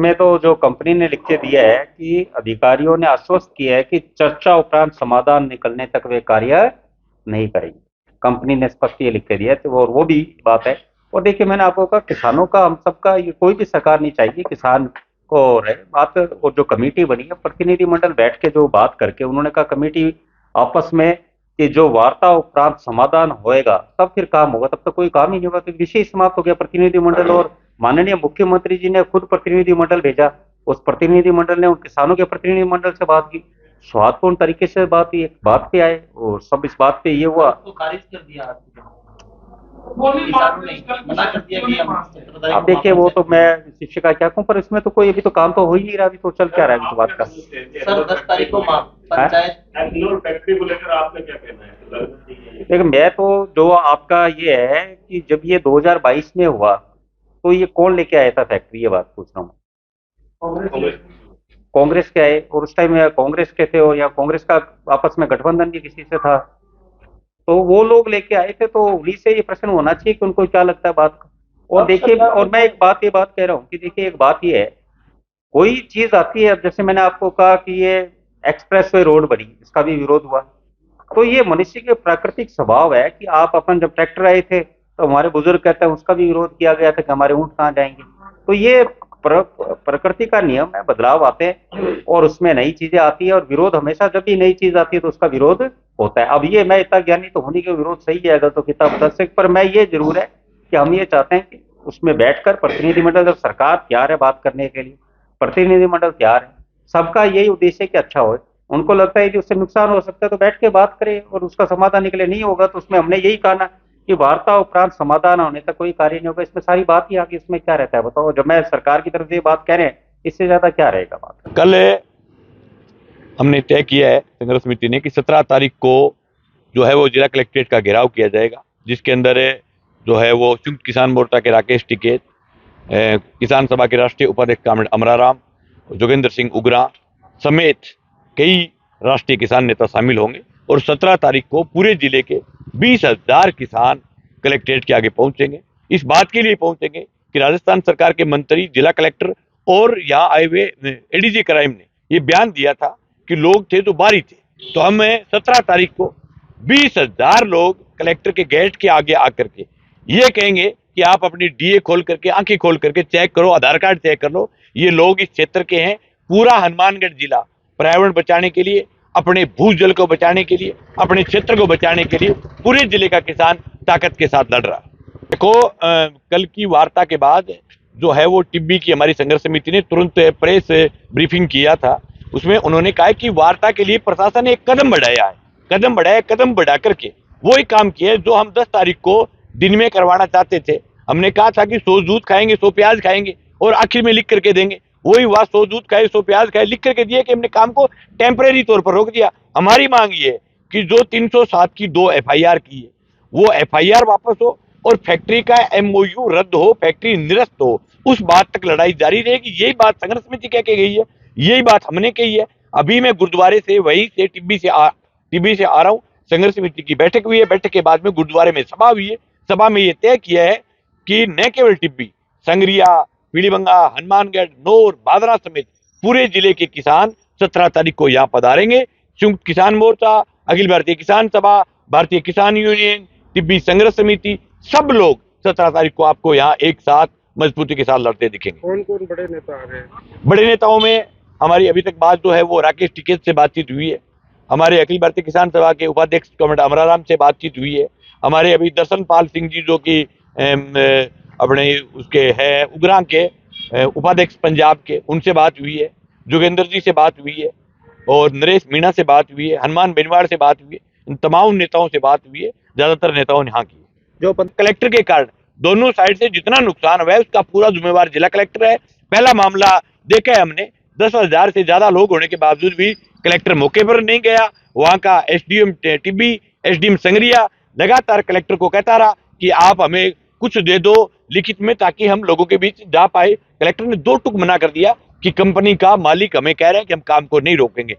इसमें तो जो कंपनी ने लिख के दिया है कि अधिकारियों ने आश्वस्त किया है कि चर्चा उपरांत समाधान निकलने तक वे कार्य नहीं करेंगे। कंपनी ने स्पष्ट ये लिख के दिया है, तो वो भी बात है। और देखिए, मैंने आपको कहा किसानों का, हम सबका, ये कोई भी सरकार नहीं चाहिए किसान को रहे बात। और जो कमेटी बनी है, प्रतिनिधिमंडल बैठ के जो बात करके उन्होंने कहा कमेटी आपस में कि जो वार्ता उपरांत समाधान होएगा तब फिर काम होगा, तब तक कोई काम ही नहीं होगा, क्योंकि विषय समाप्त हो गया। प्रतिनिधिमंडल और माननीय मुख्यमंत्री जी ने खुद प्रतिनिधिमंडल भेजा, उस प्रतिनिधिमंडल ने उन किसानों के प्रतिनिधिमंडल से बात की, सौहार्दपूर्ण तरीके से बात हुई, एक बात पे आए और सब इस बात पे ये हुआ। तो खारिज कर दिया किसानों ने, मना कर दिया कि अब देखिए, वो तो मैं शिक्षक का क्या कहूँ, पर इसमें तो कोई अभी तो काम तो हो ही नहीं रहा, अभी तो चल क्या रहा है अभी तो बात का। सर 10 तारीख को पंचायत फैक्ट्री को लेकर आपका क्या कहना है? देखिए, मैं तो जो आपका ये है कि जब ये 2022 में हुआ तो ये कौन लेके आया था फैक्ट्री, ये बात पूछ रहा हूँ। कांग्रेस के आए, और उस टाइम कांग्रेस के थे, और या कांग्रेस का आपस में गठबंधन भी किसी से था, तो वो लोग लेके आए थे। तो उन्हीं से ये प्रश्न होना चाहिए कि उनको क्या लगता है बात का। और देखिए, और मैं एक बात कह रहा हूँ कि देखिए, एक बात ये है, कोई चीज आती है, अब जैसे मैंने आपको कहा कि ये एक्सप्रेस वे रोड बनी, इसका भी विरोध हुआ। तो ये मनुष्य के प्राकृतिक स्वभाव है कि आप अपन, जब ट्रैक्टर आए थे तो हमारे बुजुर्ग कहते हैं उसका भी विरोध किया गया था कि हमारे ऊंट कहाँ जाएंगे। तो ये प्रकृति का नियम है, बदलाव आते हैं और उसमें नई चीजें आती है, और विरोध हमेशा, जब भी नई चीज आती है तो उसका विरोध होता है। अब ये, मैं इतना ज्ञानी तो होने के विरोध सही है अगर तो किताब दर्शक, पर मैं ये जरूर है कि हम ये चाहते हैं कि उसमें बैठकर प्रतिनिधिमंडल, जब सरकार तैयार है बात करने के लिए, प्रतिनिधिमंडल तैयार है, सबका यही उद्देश्य है कि अच्छा हो। उनको लगता है कि उससे नुकसान हो सकता है तो बैठ के बात करें और उसका समाधान निकले। नहीं होगा तो उसमें हमने यही कहा ना कि वार्ता उपरांत समाधान होने तक कोई कार्य नहीं होगा। इसमें सारी बात ही आगे, इसमें क्या रहता है बताओ। जब मैं सरकार की तरफ से बात कह रहे हैं, इससे ज्यादा क्या रहेगा बात। कल हमने तय किया है संघर्ष समिति ने कि 17 तारीख को जो है वो जिला कलेक्ट्रेट का घेराव किया जाएगा, जिसके अंदर जो है वो संयुक्त किसान मोर्चा के राकेश टिकैत, किसान सभा के राष्ट्रीय उपाध्यक्ष कामरेड अमराराम, जोगेंद्र सिंह उगरा समेत कई राष्ट्रीय किसान नेता शामिल होंगे। और 17 तारीख को पूरे जिले के 20,000 किसान कलेक्ट्रेट के आगे पहुंचेंगे। इस बात के लिए पहुंचेंगे कि राजस्थान सरकार के मंत्री, जिला कलेक्टर और यहाँ आए हुए एडीजी क्राइम ने ये बयान दिया था कि लोग थे जो बाहरी थे। तो हम 17 तारीख को 20,000 लोग कलेक्टर के गेट के आगे आकर के ये कहेंगे कि आप अपनी डीए खोल करके, आंखें खोल करके चेक करो, आधार कार्ड चेक कर लो, ये लोग इस क्षेत्र के हैं। पूरा हनुमानगढ़ जिला पर्यावरण बचाने के लिए, अपने भूजल को बचाने के लिए, अपने क्षेत्र को बचाने के लिए पूरे जिले का किसान ताकत के साथ लड़ रहा है। देखो, कल की वार्ता के बाद जो है वो टिब्बी की हमारी संघर्ष समिति ने तुरंत प्रेस ब्रीफिंग किया था। उसमें उन्होंने कहा कि वार्ता के लिए प्रशासन ने एक कदम बढ़ाया है, कदम बढ़ा करके वो एक काम किया है जो हम 10 तारीख को दिन में करवाना चाहते थे। हमने कहा था कि 100 दूध खाएंगे, 100 प्याज खाएंगे और आखिर में लिख करके देंगे। वही हुआ, 100 दूध खाए, 100 प्याज खाए, लिख करके दिया कि हमने काम को टेम्परेरी तौर पर रोक दिया। हमारी मांग ये है कि जो 307 की 2 FIR की है वो FIR वापस हो और फैक्ट्री का MOU रद्द हो, फैक्ट्री निरस्त हो। उस बात तक लड़ाई जारी रहेगी। यही बात संघर्ष समिति कह के गई है, यही बात हमने कही है। अभी मैं गुरुद्वारे से, वहीं से टिब्बी से आ रहा हूँ। संघर्ष समिति की बैठक हुई है, बैठक के बाद में गुरुद्वारे में सभा हुई है। सभा में ये तय किया है कि न केवल टिब्बी, संगरिया, पीलीबंगा, हनुमानगढ़, नौर, बादरा समेत पूरे जिले के किसान 17 तारीख को यहाँ पधारेंगे। संयुक्त किसान मोर्चा, अखिल भारतीय किसान सभा, भारतीय किसान यूनियन, टिब्बी संघर्ष समिति, सब लोग 17 तारीख को आपको यहाँ एक साथ मजबूती के साथ लड़ते दिखेंगे। कौन कौन बड़े नेता आ रहे हैं? बड़े नेताओं में हमारी अभी तक बात जो है वो राकेश टिकैत से बातचीत हुई है। हमारे अखिल भारतीय किसान सभा के उपाध्यक्ष कॉमरेड अमराराम से बातचीत हुई है। हमारे अभी दर्शनपाल सिंह जी जो कि अपने उसके है उगरा के उपाध्यक्ष पंजाब के, उनसे बात हुई है। जोगेंद्र जी से बात हुई है और नरेश मीणा से बात हुई है, हनुमान बेनवाड़ से बात हुई है। इन तमाम नेताओं से बात हुई है। ज्यादातर नेताओं ने हाँ की है। जो कलेक्टर के कारण दोनों साइड से जितना नुकसान हुआ है उसका पूरा जिम्मेवार जिला कलेक्टर है। पहला मामला देखा है हमने, 10,000 से ज्यादा लोग होने के बावजूद भी कलेक्टर मौके पर नहीं गया। वहां का SDM टिब्बी, SDM संगरिया लगातार कलेक्टर को कहता रहा कि आप हमें कुछ दे दो लिखित में ताकि हम लोगों के बीच जा पाए। कलेक्टर ने 2 टूक मना कर दिया कि कंपनी का मालिक हमें कह रहा है कि हम काम को नहीं रोकेंगे।